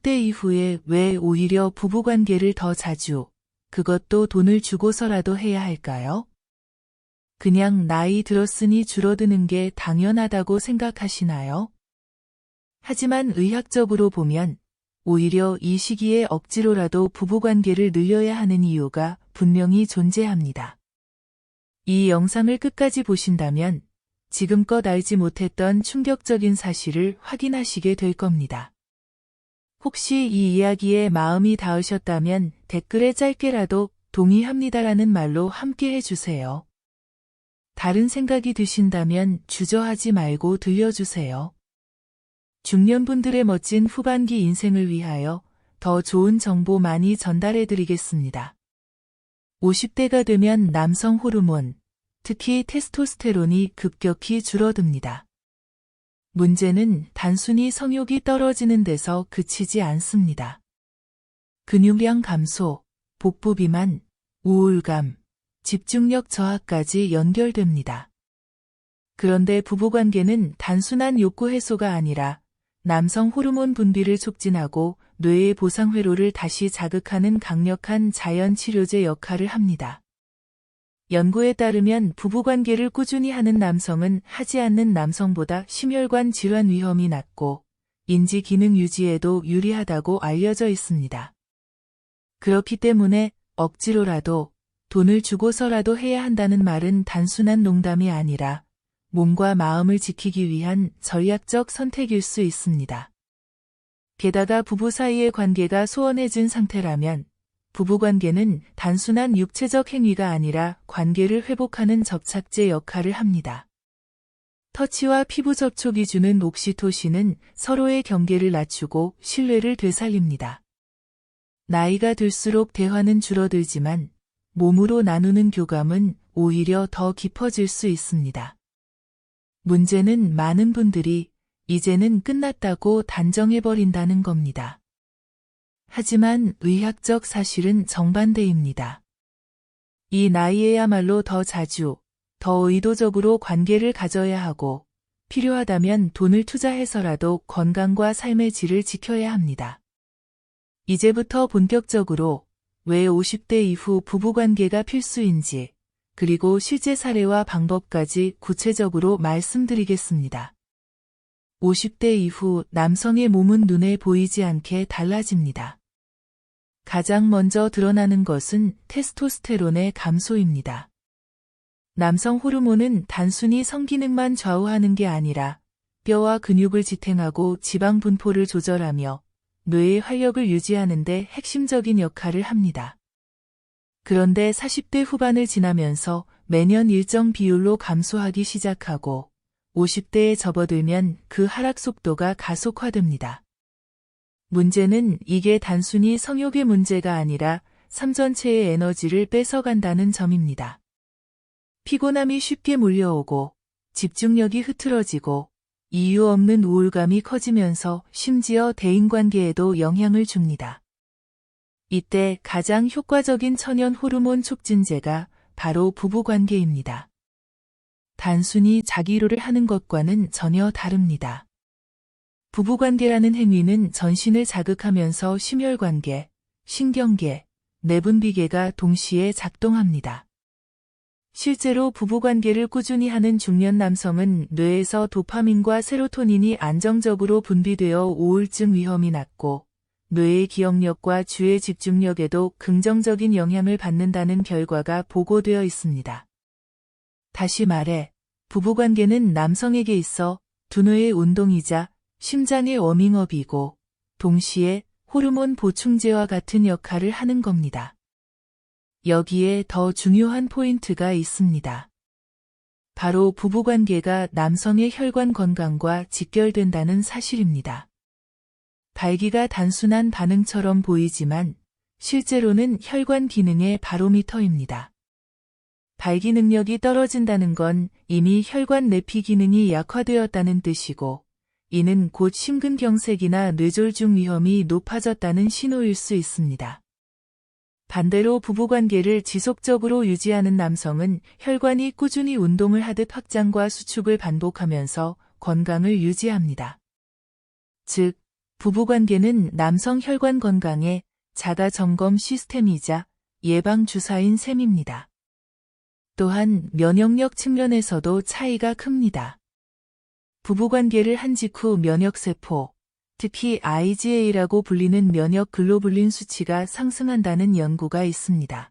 50대 이후에 왜 오히려 부부관계를 더 자주, 그것도 돈을 주고서라도 해야 할까요? 그냥 나이 들었으니 줄어드는 게 당연하다고 생각하시나요? 하지만 의학적으로 보면 오히려 이 시기에 억지로라도 부부관계를 늘려야 하는 이유가 분명히 존재합니다. 이 영상을 끝까지 보신다면 지금껏 알지 못했던 충격적인 사실을 확인하시게 될 겁니다. 혹시 이 이야기에 마음이 닿으셨다면 댓글에 짧게라도 동의합니다라는 말로 함께 해주세요. 다른 생각이 드신다면 주저하지 말고 들려주세요. 중년분들의 멋진 후반기 인생을 위하여 더 좋은 정보 많이 전달해드리겠습니다. 50대가 되면 남성 호르몬, 특히 테스토스테론이 급격히 줄어듭니다. 문제는 단순히 성욕이 떨어지는 데서 그치지 않습니다. 근육량 감소, 복부 비만, 우울감, 집중력 저하까지 연결됩니다. 그런데 부부관계는 단순한 욕구 해소가 아니라 남성 호르몬 분비를 촉진하고 뇌의 보상회로를 다시 자극하는 강력한 자연치료제 역할을 합니다. 연구에 따르면 부부관계를 꾸준히 하는 남성은 하지 않는 남성보다 심혈관 질환 위험이 낮고 인지 기능 유지에도 유리하다고 알려져 있습니다. 그렇기 때문에 억지로라도 돈을 주고서라도 해야 한다는 말은 단순한 농담이 아니라 몸과 마음을 지키기 위한 전략적 선택일 수 있습니다. 게다가 부부 사이의 관계가 소원해진 상태라면 부부관계는 단순한 육체적 행위가 아니라 관계를 회복하는 접착제 역할을 합니다. 터치와 피부 접촉이 주는 옥시토신은 서로의 경계를 낮추고 신뢰를 되살립니다. 나이가 들수록 대화는 줄어들지만 몸으로 나누는 교감은 오히려 더 깊어질 수 있습니다. 문제는 많은 분들이 이제는 끝났다고 단정해버린다는 겁니다. 하지만 의학적 사실은 정반대입니다. 이 나이에야말로 더 자주, 더 의도적으로 관계를 가져야 하고 필요하다면 돈을 투자해서라도 건강과 삶의 질을 지켜야 합니다. 이제부터 본격적으로 왜 50대 이후 부부관계가 필수인지, 그리고 실제 사례와 방법까지 구체적으로 말씀드리겠습니다. 50대 이후 남성의 몸은 눈에 보이지 않게 달라집니다. 가장 먼저 드러나는 것은 테스토스테론의 감소입니다. 남성 호르몬은 단순히 성기능만 좌우하는 게 아니라 뼈와 근육을 지탱하고 지방 분포를 조절하며 뇌의 활력을 유지하는 데 핵심적인 역할을 합니다. 그런데 40대 후반을 지나면서 매년 일정 비율로 감소하기 시작하고 50대에 접어들면 그 하락 속도가 가속화됩니다. 문제는 이게 단순히 성욕의 문제가 아니라 삶 전체의 에너지를 뺏어간다는 점입니다. 피곤함이 쉽게 몰려오고 집중력이 흐트러지고 이유 없는 우울감이 커지면서 심지어 대인관계에도 영향을 줍니다. 이때 가장 효과적인 천연 호르몬 촉진제가 바로 부부관계입니다. 단순히 자기로를 하는 것과는 전혀 다릅니다. 부부관계라는 행위는 전신을 자극하면서 심혈관계, 신경계, 내분비계가 동시에 작동합니다. 실제로 부부관계를 꾸준히 하는 중년 남성은 뇌에서 도파민과 세로토닌이 안정적으로 분비되어 우울증 위험이 낮고 뇌의 기억력과 주의 집중력에도 긍정적인 영향을 받는다는 결과가 보고되어 있습니다. 다시 말해, 부부관계는 남성에게 있어 두뇌의 운동이자 심장의 워밍업이고 동시에 호르몬 보충제와 같은 역할을 하는 겁니다. 여기에 더 중요한 포인트가 있습니다. 바로 부부관계가 남성의 혈관 건강과 직결된다는 사실입니다. 발기가 단순한 반응처럼 보이지만 실제로는 혈관 기능의 바로미터입니다. 발기 능력이 떨어진다는 건 이미 혈관 내피 기능이 약화되었다는 뜻이고 이는 곧 심근경색이나 뇌졸중 위험이 높아졌다는 신호일 수 있습니다. 반대로 부부관계를 지속적으로 유지하는 남성은 혈관이 꾸준히 운동을 하듯 확장과 수축을 반복하면서 건강을 유지합니다. 즉, 부부관계는 남성 혈관 건강의 자가 점검 시스템이자 예방 주사인 셈입니다. 또한 면역력 측면에서도 차이가 큽니다. 부부관계를 한 직후 면역세포, 특히 IgA라고 불리는 면역 글로불린 수치가 상승한다는 연구가 있습니다.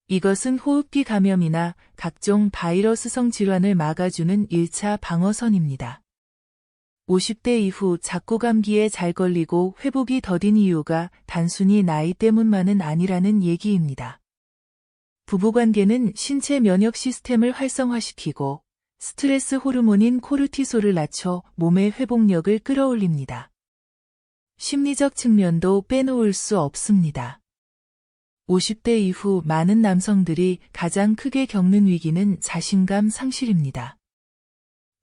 이것은 호흡기 감염이나 각종 바이러스성 질환을 막아주는 1차 방어선입니다. 50대 이후 자꾸 감기에 잘 걸리고 회복이 더딘 이유가 단순히 나이 때문만은 아니라는 얘기입니다. 부부관계는 신체 면역 시스템을 활성화시키고 스트레스 호르몬인 코르티솔을 낮춰 몸의 회복력을 끌어올립니다. 심리적 측면도 빼놓을 수 없습니다. 50대 이후 많은 남성들이 가장 크게 겪는 위기는 자신감 상실입니다.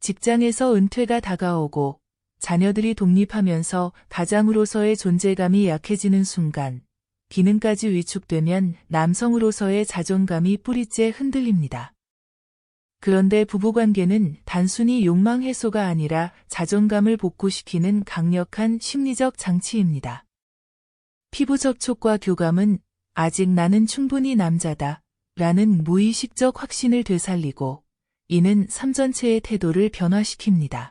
직장에서 은퇴가 다가오고 자녀들이 독립하면서 가장으로서의 존재감이 약해지는 순간 기능까지 위축되면 남성으로서의 자존감이 뿌리째 흔들립니다. 그런데 부부관계는 단순히 욕망 해소가 아니라 자존감을 복구시키는 강력한 심리적 장치입니다. 피부 접촉과 교감은 아직 나는 충분히 남자다 라는 무의식적 확신을 되살리고 이는 삶 전체의 태도를 변화시킵니다.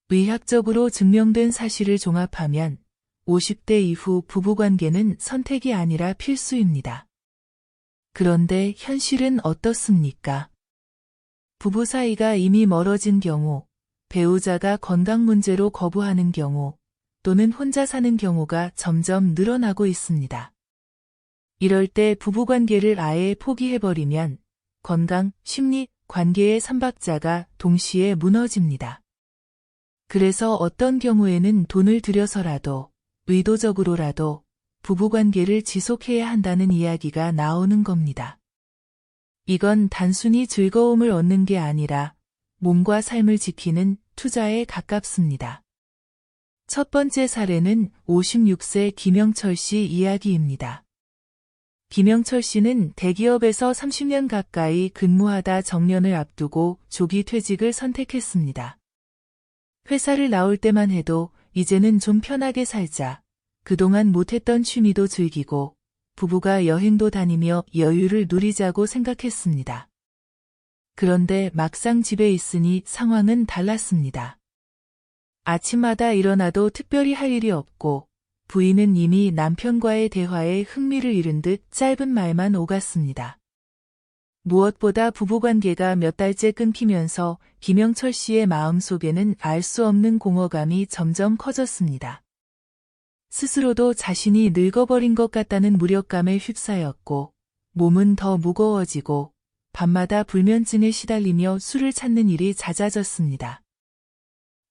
의학적으로 증명된 사실을 종합하면 50대 이후 부부관계는 선택이 아니라 필수입니다. 그런데 현실은 어떻습니까? 부부 사이가 이미 멀어진 경우, 배우자가 건강 문제로 거부하는 경우, 또는 혼자 사는 경우가 점점 늘어나고 있습니다. 이럴 때 부부관계를 아예 포기해버리면 건강, 심리, 관계의 삼박자가 동시에 무너집니다. 그래서 어떤 경우에는 돈을 들여서라도, 의도적으로라도 부부관계를 지속해야 한다는 이야기가 나오는 겁니다. 이건 단순히 즐거움을 얻는 게 아니라 몸과 삶을 지키는 투자에 가깝습니다. 첫 번째 사례는 56세 김영철 씨 이야기입니다. 김영철 씨는 대기업에서 30년 가까이 근무하다 정년을 앞두고 조기 퇴직을 선택했습니다. 회사를 나올 때만 해도 이제는 좀 편하게 살자, 그동안 못했던 취미도 즐기고 부부가 여행도 다니며 여유를 누리자고 생각했습니다. 그런데 막상 집에 있으니 상황은 달랐습니다. 아침마다 일어나도 특별히 할 일이 없고 부인은 이미 남편과의 대화에 흥미를 잃은 듯 짧은 말만 오갔습니다. 무엇보다 부부관계가 몇 달째 끊기면서 김영철 씨의 마음속에는 알 수 없는 공허감이 점점 커졌습니다. 스스로도 자신이 늙어버린 것 같다는 무력감에 휩싸였고 몸은 더 무거워지고 밤마다 불면증에 시달리며 술을 찾는 일이 잦아졌습니다.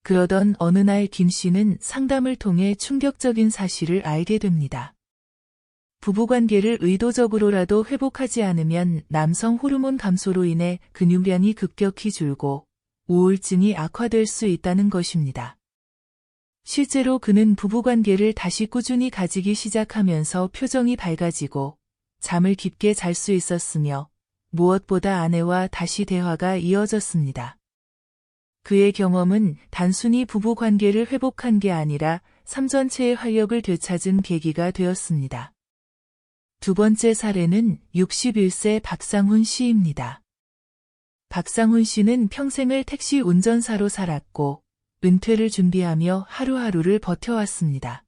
그러던 어느 날 김 씨는 상담을 통해 충격적인 사실을 알게 됩니다. 부부관계를 의도적으로라도 회복하지 않으면 남성 호르몬 감소로 인해 근육량이 급격히 줄고 우울증이 악화될 수 있다는 것입니다. 실제로 그는 부부관계를 다시 꾸준히 가지기 시작하면서 표정이 밝아지고 잠을 깊게 잘 수 있었으며 무엇보다 아내와 다시 대화가 이어졌습니다. 그의 경험은 단순히 부부관계를 회복한 게 아니라 삶 전체의 활력을 되찾은 계기가 되었습니다. 두 번째 사례는 61세 박상훈 씨입니다. 박상훈 씨는 평생을 택시 운전사로 살았고 은퇴를 준비하며 하루하루를 버텨왔습니다.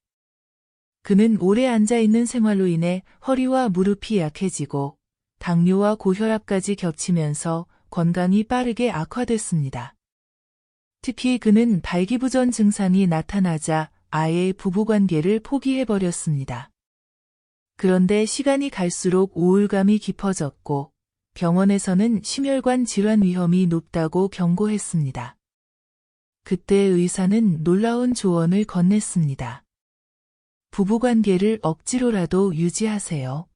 그는 오래 앉아있는 생활로 인해 허리와 무릎이 약해지고 당뇨와 고혈압까지 겹치면서 건강이 빠르게 악화됐습니다. 특히 그는 발기부전 증상이 나타나자 아예 부부관계를 포기해버렸습니다. 그런데 시간이 갈수록 우울감이 깊어졌고 병원에서는 심혈관 질환 위험이 높다고 경고했습니다. 그때 의사는 놀라운 조언을 건넸습니다. 부부관계를 억지로라도 유지하세요.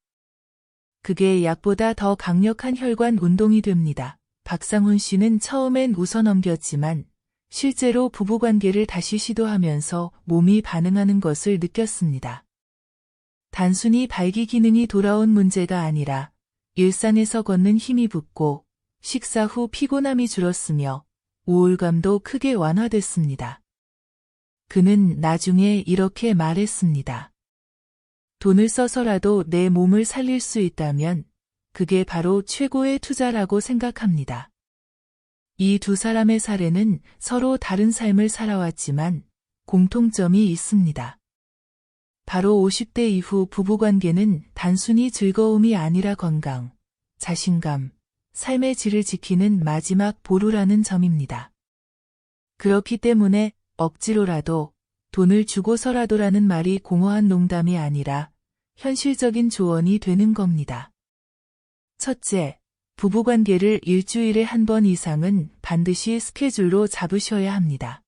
그게 약보다 더 강력한 혈관 운동이 됩니다. 박상훈 씨는 처음엔 웃어넘겼지만 실제로 부부관계를 다시 시도하면서 몸이 반응하는 것을 느꼈습니다. 단순히 발기 기능이 돌아온 문제가 아니라 일상에서 걷는 힘이 붙고 식사 후 피곤함이 줄었으며 우울감도 크게 완화됐습니다. 그는 나중에 이렇게 말했습니다. 돈을 써서라도 내 몸을 살릴 수 있다면 그게 바로 최고의 투자라고 생각합니다. 이 두 사람의 사례는 서로 다른 삶을 살아왔지만 공통점이 있습니다. 바로 50대 이후 부부관계는 단순히 즐거움이 아니라 건강, 자신감, 삶의 질을 지키는 마지막 보루라는 점입니다. 그렇기 때문에 억지로라도 돈을 주고서라도라는 말이 공허한 농담이 아니라 현실적인 조언이 되는 겁니다. 첫째, 부부관계를 일주일에 한 번 이상은 반드시 스케줄로 잡으셔야 합니다.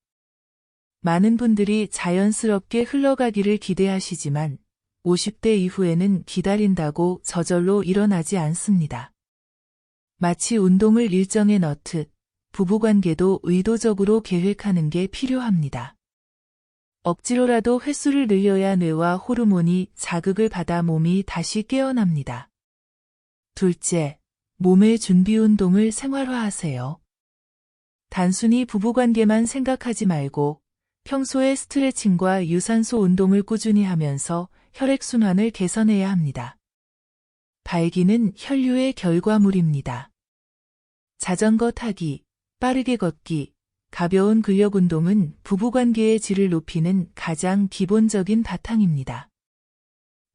많은 분들이 자연스럽게 흘러가기를 기대하시지만 50대 이후에는 기다린다고 저절로 일어나지 않습니다. 마치 운동을 일정에 넣듯 부부관계도 의도적으로 계획하는 게 필요합니다. 억지로라도 횟수를 늘려야 뇌와 호르몬이 자극을 받아 몸이 다시 깨어납니다. 둘째, 몸의 준비 운동을 생활화하세요. 단순히 부부관계만 생각하지 말고 평소에 스트레칭과 유산소 운동을 꾸준히 하면서 혈액순환을 개선해야 합니다. 발기는 혈류의 결과물입니다. 자전거 타기, 빠르게 걷기, 가벼운 근력 운동은 부부관계의 질을 높이는 가장 기본적인 바탕입니다.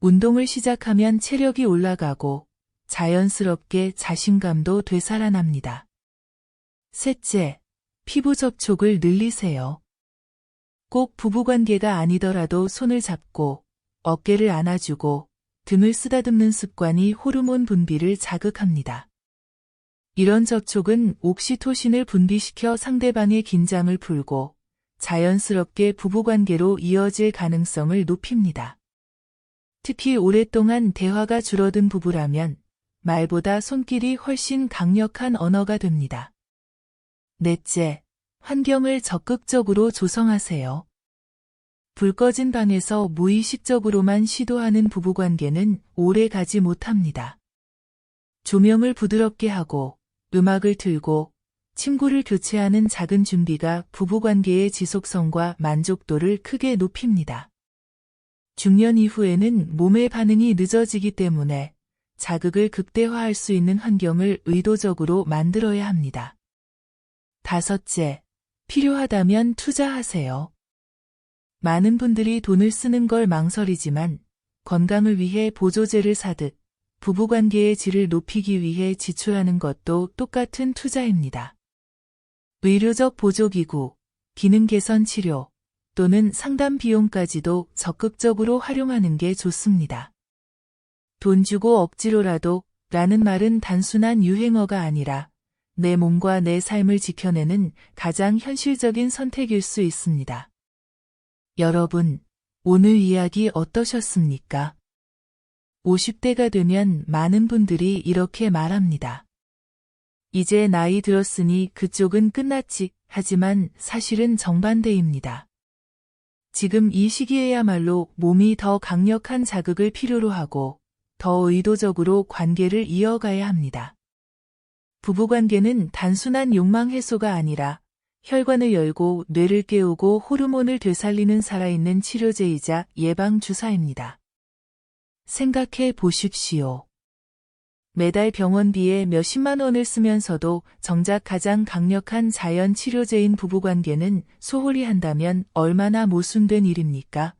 운동을 시작하면 체력이 올라가고 자연스럽게 자신감도 되살아납니다. 셋째, 피부 접촉을 늘리세요. 꼭 부부관계가 아니더라도 손을 잡고 어깨를 안아주고 등을 쓰다듬는 습관이 호르몬 분비를 자극합니다. 이런 접촉은 옥시토신을 분비시켜 상대방의 긴장을 풀고 자연스럽게 부부관계로 이어질 가능성을 높입니다. 특히 오랫동안 대화가 줄어든 부부라면 말보다 손길이 훨씬 강력한 언어가 됩니다. 넷째, 환경을 적극적으로 조성하세요. 불 꺼진 방에서 무의식적으로만 시도하는 부부관계는 오래 가지 못합니다. 조명을 부드럽게 하고 음악을 틀고 침구를 교체하는 작은 준비가 부부관계의 지속성과 만족도를 크게 높입니다. 중년 이후에는 몸의 반응이 늦어지기 때문에 자극을 극대화할 수 있는 환경을 의도적으로 만들어야 합니다. 다섯째, 필요하다면 투자하세요. 많은 분들이 돈을 쓰는 걸 망설이지만 건강을 위해 보조제를 사듯 부부관계의 질을 높이기 위해 지출하는 것도 똑같은 투자입니다. 의료적 보조기구, 기능 개선 치료 또는 상담 비용까지도 적극적으로 활용하는 게 좋습니다. 돈 주고 억지로라도 라는 말은 단순한 유행어가 아니라 내 몸과 내 삶을 지켜내는 가장 현실적인 선택일 수 있습니다. 여러분, 오늘 이야기 어떠셨습니까? 50대가 되면 많은 분들이 이렇게 말합니다. 이제 나이 들었으니 그쪽은 끝났지. 하지만 사실은 정반대입니다. 지금 이 시기에야말로 몸이 더 강력한 자극을 필요로 하고 더 의도적으로 관계를 이어가야 합니다. 부부관계는 단순한 욕망 해소가 아니라 혈관을 열고 뇌를 깨우고 호르몬을 되살리는 살아있는 치료제이자 예방주사입니다. 생각해 보십시오. 매달 병원비에 몇십만 원을 쓰면서도 정작 가장 강력한 자연 치료제인 부부관계는 소홀히 한다면 얼마나 모순된 일입니까?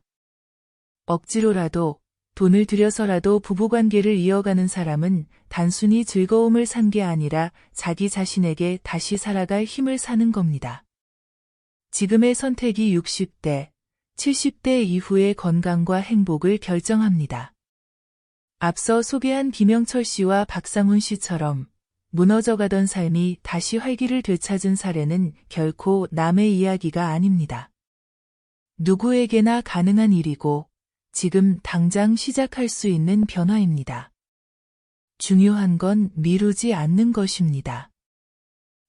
억지로라도 돈을 들여서라도 부부관계를 이어가는 사람은 단순히 즐거움을 산 게 아니라 자기 자신에게 다시 살아갈 힘을 사는 겁니다. 지금의 선택이 60대, 70대 이후의 건강과 행복을 결정합니다. 앞서 소개한 김영철 씨와 박상훈 씨처럼 무너져가던 삶이 다시 활기를 되찾은 사례는 결코 남의 이야기가 아닙니다. 누구에게나 가능한 일이고 지금 당장 시작할 수 있는 변화입니다. 중요한 건 미루지 않는 것입니다.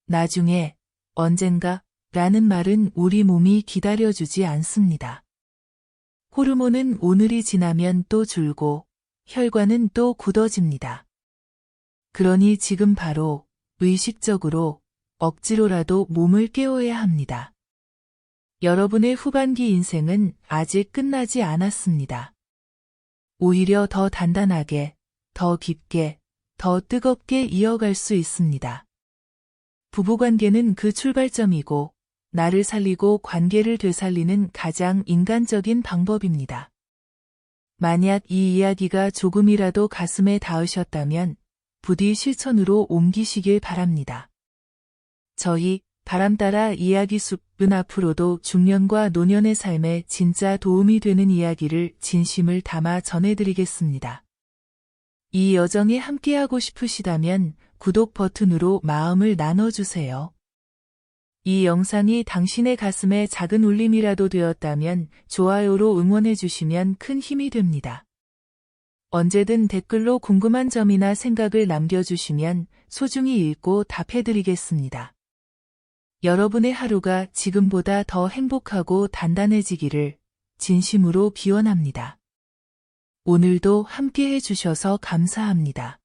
나중에, 언젠가 라는 말은 우리 몸이 기다려주지 않습니다. 호르몬은 오늘이 지나면 또 줄고 혈관은 또 굳어집니다. 그러니 지금 바로 의식적으로 억지로라도 몸을 깨워야 합니다. 여러분의 후반기 인생은 아직 끝나지 않았습니다. 오히려 더 단단하게, 더 깊게, 더 뜨겁게 이어갈 수 있습니다. 부부관계는 그 출발점이고, 나를 살리고 관계를 되살리는 가장 인간적인 방법입니다. 만약 이 이야기가 조금이라도 가슴에 닿으셨다면 부디 실천으로 옮기시길 바랍니다. 저희 바람따라 이야기 숲은 앞으로도 중년과 노년의 삶에 진짜 도움이 되는 이야기를 진심을 담아 전해드리겠습니다. 이 여정에 함께하고 싶으시다면 구독 버튼으로 마음을 나눠주세요. 이 영상이 당신의 가슴에 작은 울림이라도 되었다면 좋아요로 응원해주시면 큰 힘이 됩니다. 언제든 댓글로 궁금한 점이나 생각을 남겨주시면 소중히 읽고 답해드리겠습니다. 여러분의 하루가 지금보다 더 행복하고 단단해지기를 진심으로 기원합니다. 오늘도 함께 해주셔서 감사합니다.